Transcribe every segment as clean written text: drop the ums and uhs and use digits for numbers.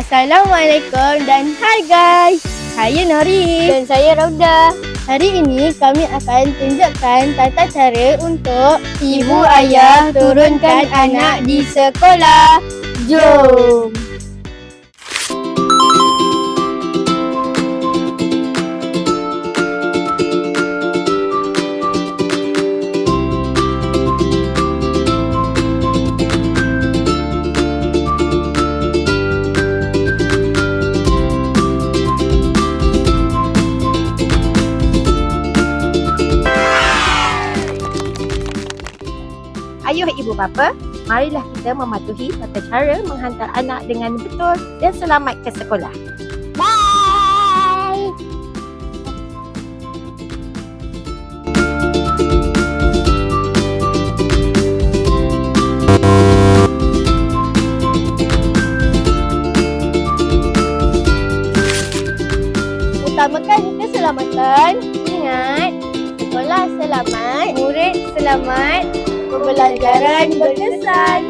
Assalamualaikum dan hai guys. Saya Nori. Dan saya Rauda. Hari ini kami akan tunjukkan tata cara untuk ibu ayah turunkan anak di sekolah. Jom! Ayuh ibu bapa, marilah kita mematuhi tata cara menghantar anak dengan betul dan selamat ke sekolah. Bye! Utamakan keselamatan. Ingat, sekolah selamat, murid selamat, pembelajaran berkesan.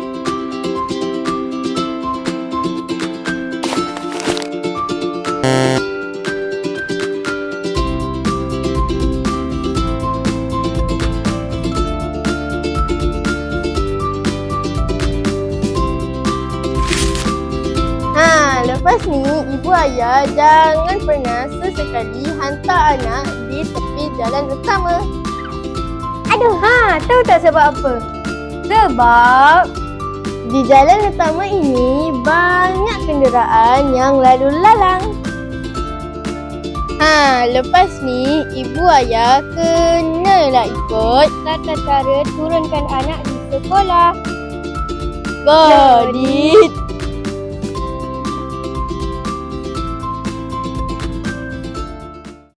Lepas ni, ibu ayah jangan pernah sesekali hantar anak di tepi jalan utama. Aduh, tahu tak sebab apa? Sebab di jalan utama ini banyak kenderaan yang lalu lalang. Lepas ni ibu ayah kenalah ikut tata cara turunkan anak di sekolah. Got it?